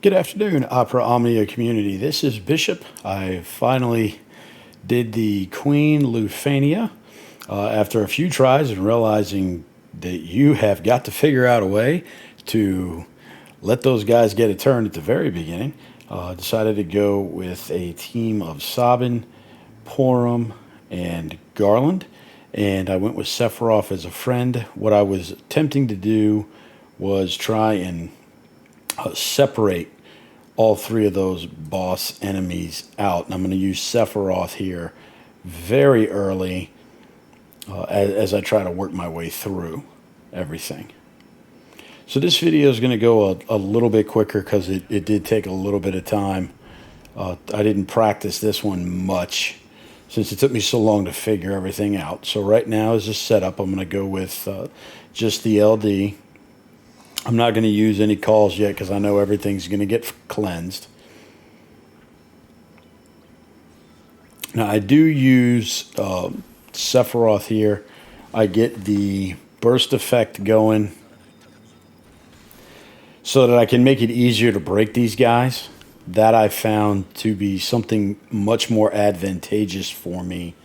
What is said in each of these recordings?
Good afternoon, Opera Omnia community. This is Bishop. I finally did the Queen Lufenia after a few tries and realizing that you have got to figure out a way to let those guys get a turn at the very beginning. Decided to go with a team of Sabin, Porom, and Garland, and I went with Sephiroth as a friend. What I was attempting to do was try and separate all three of those boss enemies out. And I'm going to use Sephiroth here very early as I try to work my way through everything. So this video is going to go a little bit quicker because it did take a little bit of time. I didn't practice this one much since it took me so long to figure everything out. So right now as a setup, I'm going to go with just the LD. I'm not going to use any calls yet because I know everything's going to get cleansed. Now I do use Sephiroth here. I get the burst effect going so that I can make it easier to break these guys. That I found to be something much more advantageous for me.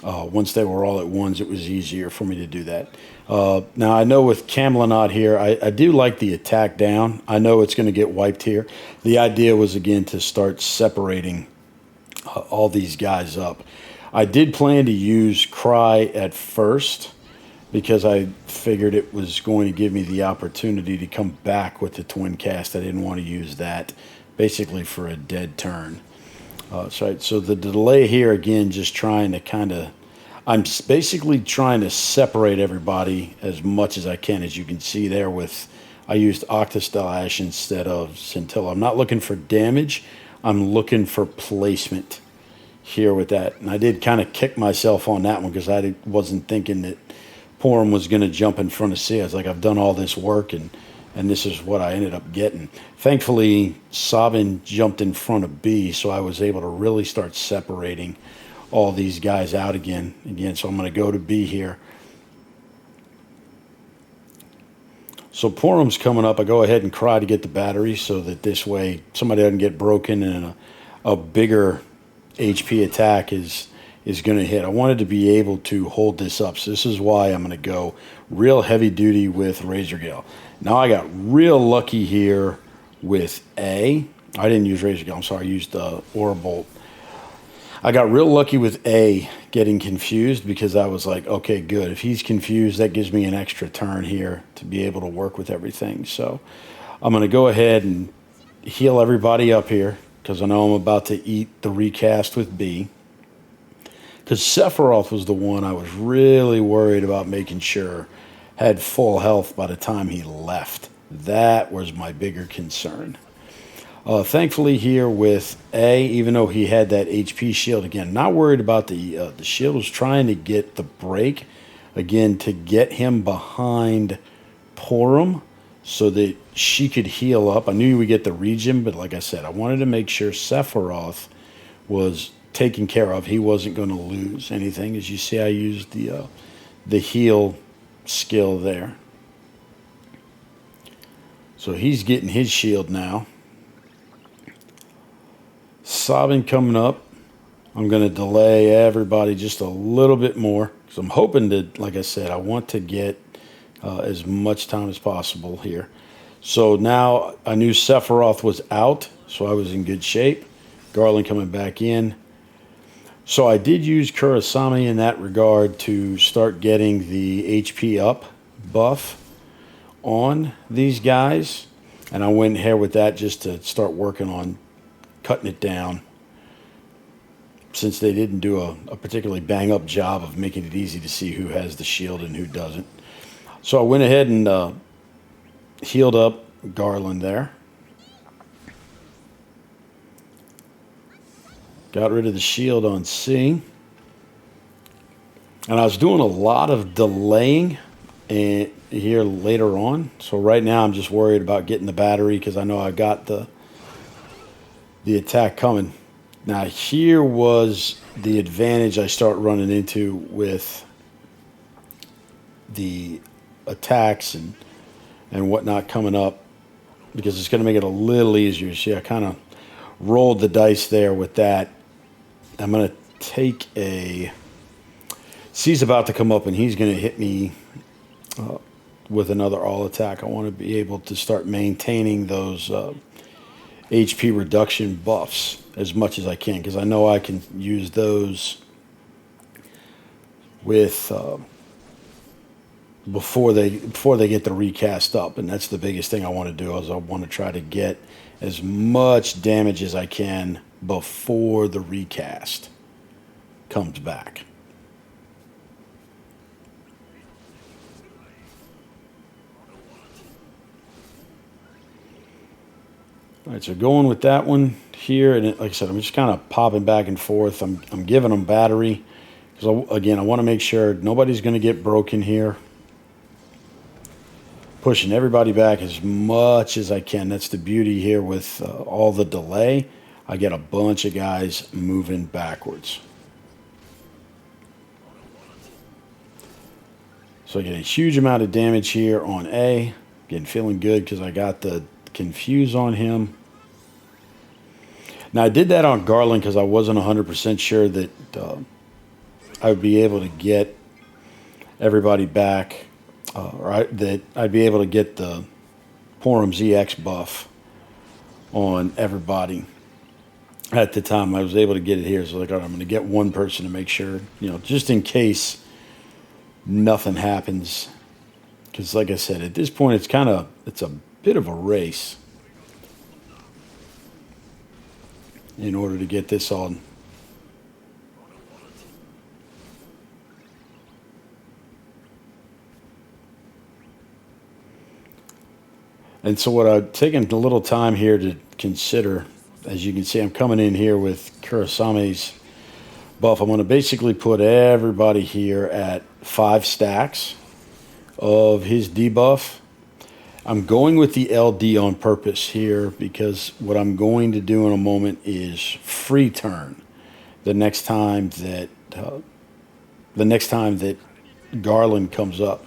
Once they were all at once, it was easier for me to do that. Now, I know with Camelot here, I do like the attack down. I know it's going to get wiped here. The idea was, again, to start separating all these guys up. I did plan to use Cry at first because I figured it was going to give me the opportunity to come back with the twin cast. I didn't want to use that basically for a dead turn. So the delay here, again, just trying to I'm basically trying to separate everybody as much as I can. As you can see there I used Octoslash instead of Scintilla. I'm not looking for damage. I'm looking for placement here with that. And I did kind of kick myself on that one because I wasn't thinking that Porom was going to jump in front of C. I was like, I've done all this work and this is what I ended up getting. Thankfully, Sabin jumped in front of B, so I was able to really start separating all these guys out again. So I'm going to go to B here. So Porom's coming up. I go ahead and Cry to get the battery so that this way somebody doesn't get broken and a bigger HP attack is going to hit. I wanted to be able to hold this up, so this is why I'm going to go real heavy duty with Razor Gale. Now I got real lucky here with A. I didn't use Razor Gale, I'm sorry, I used Aura Bolt. I got real lucky with A getting confused because I was like, okay, good. If he's confused, that gives me an extra turn here to be able to work with everything. So I'm going to go ahead and heal everybody up here because I know I'm about to eat the recast with B. Because Sephiroth was the one I was really worried about making sure had full health by the time he left. That was my bigger concern. Thankfully here with A, even though he had that HP shield, again, not worried about the shield, was trying to get the break, again, to get him behind Porom so that she could heal up. I knew we get the regen, but like I said, I wanted to make sure Sephiroth was taken care of. He wasn't going to lose anything. As you see, I used the heal skill there. So he's getting his shield now. Sabin coming up. I'm going to delay everybody just a little bit more because I'm hoping to, like I said, I want to get as much time as possible here. So now I knew Sephiroth was out, so I was in good shape. Garland coming back in. So I did use Kurosami in that regard to start getting the HP up buff on these guys. And I went here with that just to start working on cutting it down since they didn't do a particularly bang-up job of making it easy to see who has the shield and who doesn't. So I went ahead and healed up Garland there. Got rid of the shield on C. And I was doing a lot of delaying here later on. So right now I'm just worried about getting the battery because I know I got the attack coming. Now here was the advantage I start running into with the attacks and whatnot coming up. because it's going to make it a little easier. See, I kind of rolled the dice there with that. I'm going to take a... C's about to come up, and he's going to hit me with another all attack. I want to be able to start maintaining those HP reduction buffs as much as I can, because I know I can use those with before they get the recast up, and that's the biggest thing I want to do. Is I want to try to get as much damage as I can before the recast comes back. All right, so going with that one here, and like I said, I'm just kind of popping back and forth. I'm giving them battery because again, I want to make sure nobody's going to get broken here. Pushing everybody back as much as I can. That's the beauty here with all the delay. I get a bunch of guys moving backwards. So I get a huge amount of damage here on A. Again, feeling good because I got the confuse on him. Now I did that on Garland because I wasn't 100% sure that I would be able to get everybody back, that I'd be able to get the Porom's EX buff on everybody. At the time, I was able to get it here, so like, all right, I'm going to get one person to make sure, just in case nothing happens. Because like I said, at this point, it's a bit of a race in order to get this on. And so what I've taken a little time here to consider, as you can see, I'm coming in here with Kurisame's buff. I'm going to basically put everybody here at 5 stacks of his debuff. I'm going with the LD on purpose here because what I'm going to do in a moment is free turn the next time that Garland comes up.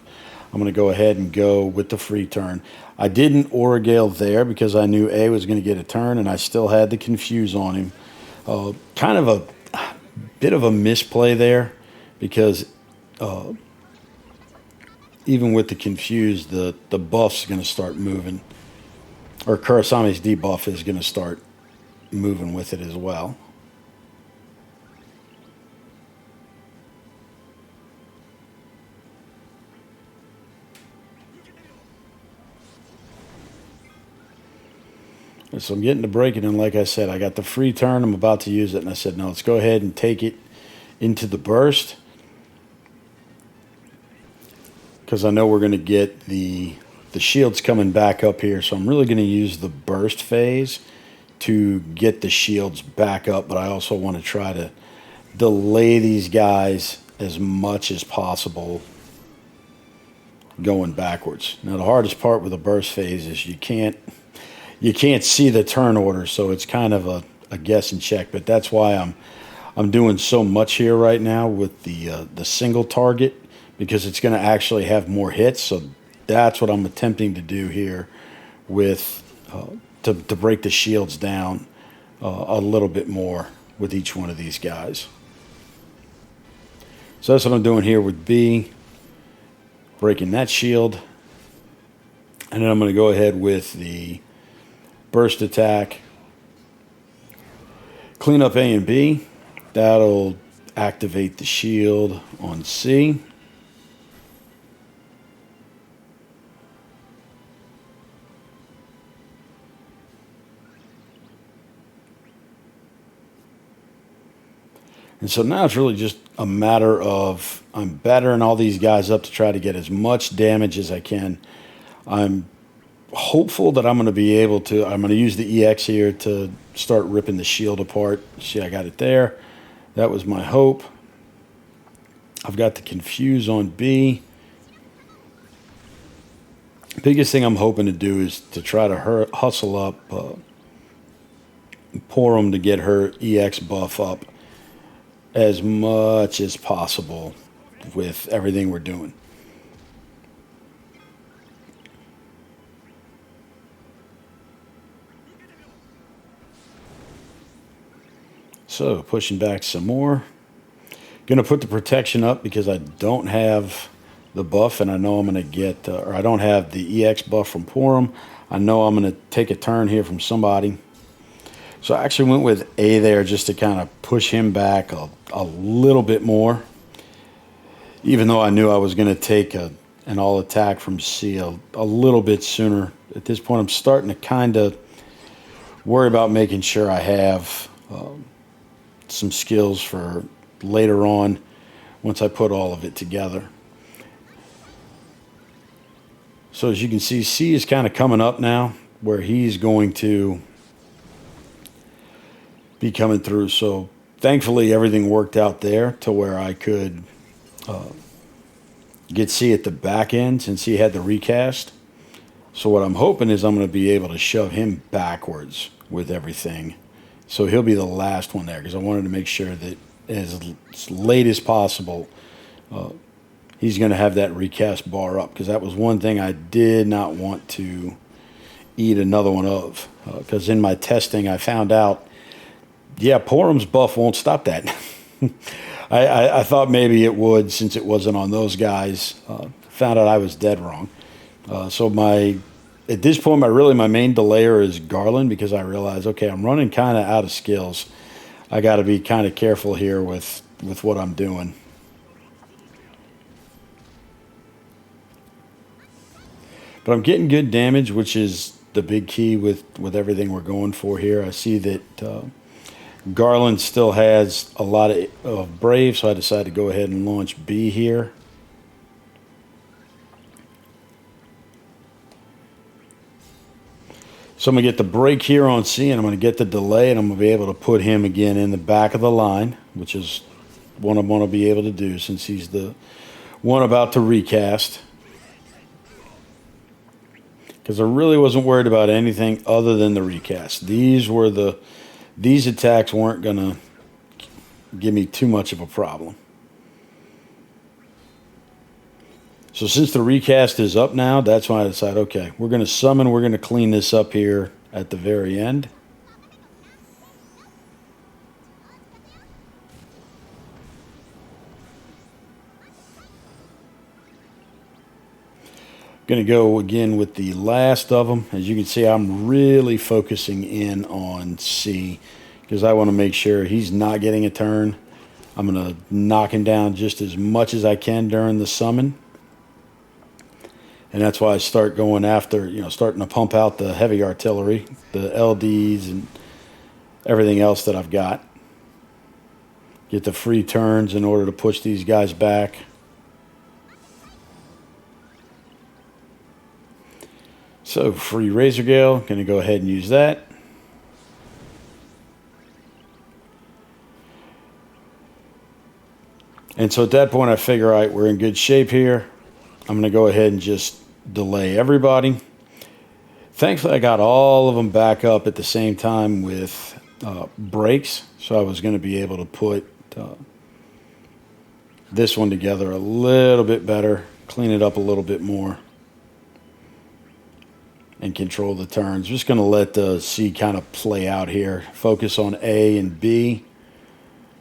I'm going to go ahead and go with the free turn. I didn't Aurigale there because I knew A was going to get a turn, and I still had the confuse on him. Kind of a bit of a misplay there because even with the confuse, the buff's going to start moving. Or Kurisame's debuff is going to start moving with it as well. So I'm getting to breaking, and like I said, I got the free turn. I'm about to use it, and I said, no, let's go ahead and take it into the burst. Because I know we're going to get the shields coming back up here. So I'm really going to use the burst phase to get the shields back up. But I also want to try to delay these guys as much as possible going backwards. Now the hardest part with the burst phase is you can't see the turn order. So it's kind of a guess and check. But that's why I'm doing so much here right now with the single target, because it's going to actually have more hits. So that's what I'm attempting to do here with to break the shields down a little bit more with each one of these guys. So that's what I'm doing here with B, breaking that shield. And then I'm going to go ahead with the burst attack, clean up A and B. That'll activate the shield on C. And so now it's really just a matter of I'm battering all these guys up to try to get as much damage as I can. I'm hopeful that I'm going to be able to, I'm going to use the EX here to start ripping the shield apart. See, I got it there. That was my hope. I've got the confuse on B. Biggest thing I'm hoping to do is to try to hustle up Porom to get her EX buff up as much as possible with everything we're doing. So pushing back some more. Gonna put the protection up because I don't have the buff, and I know I'm gonna get, or I don't have the EX buff from Porom. I know I'm gonna take a turn here from somebody. So I actually went with A there just to kind of push him back a little bit more. Even though I knew I was gonna take an all attack from C a little bit sooner. At this point, I'm starting to kind of worry about making sure I have some skills for later on once I put all of it together. So as you can see, C is kind of coming up now where he's going to be coming through. So thankfully everything worked out there to where I could get C at the back end since he had the recast. So what I'm hoping is I'm going to be able to shove him backwards with everything. So he'll be the last one there because I wanted to make sure that as late as possible, he's going to have that recast bar up, because that was one thing I did not want to eat another one of. Because in my testing, I found out, yeah, Porom's buff won't stop that. I thought maybe it would since it wasn't on those guys. Found out I was dead wrong. So at this point, my main delayer is Garland, because I realized, okay, I'm running kind of out of skills. I got to be kind of careful here with what I'm doing. But I'm getting good damage, which is the big key with everything we're going for here. I see that Garland still has a lot of Brave, so I decided to go ahead and launch B here. So I'm going to get the break here on C, and I'm going to get the delay, and I'm going to be able to put him again in the back of the line, which is what I want to be able to do since he's the one about to recast. Because I really wasn't worried about anything other than the recast. These attacks weren't going to give me too much of a problem. So since the recast is up now, that's why I decided, okay, we're going to summon, we're going to clean this up here at the very end. Going to go again with the last of them. As you can see, I'm really focusing in on C because I want to make sure he's not getting a turn. I'm going to knock him down just as much as I can during the summon. And that's why I start going after, starting to pump out the heavy artillery, the LDs and everything else that I've got. Get the free turns in order to push these guys back. So free Razor Gale, going to go ahead and use that. And so at that point I figure, all right, we're in good shape here. I'm going to go ahead and just delay everybody. Thankfully I got all of them back up at the same time with breaks. So I was going to be able to put this one together a little bit better, clean it up a little bit more, and control the turns. Just going to let the C kind of play out here. Focus on A and B.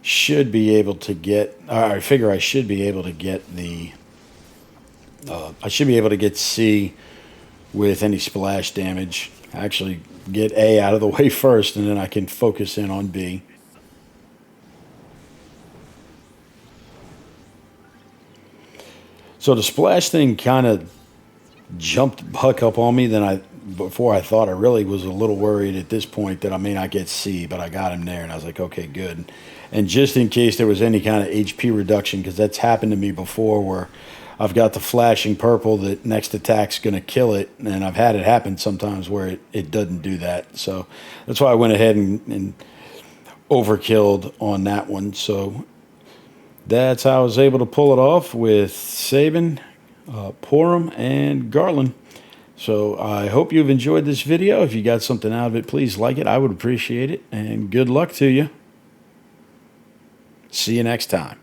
Should be able to get, I figure I should be able to get the, I should be able to get C with any splash damage. Actually get A out of the way first, and then I can focus in on B. So the splash thing kind of jumped buck up on me before I thought. I really was a little worried at this point that I may not get C, but I got him there, and I was like, okay, good. And just in case there was any kind of HP reduction, because that's happened to me before where I've got the flashing purple that next attack's going to kill it, and I've had it happen sometimes where it doesn't do that. So that's why I went ahead and overkilled on that one. So that's how I was able to pull it off with Sabin, Porom, and Garland. So I hope you've enjoyed this video. If you got something out of it, please like it. I would appreciate it. And good luck to you. See you next time.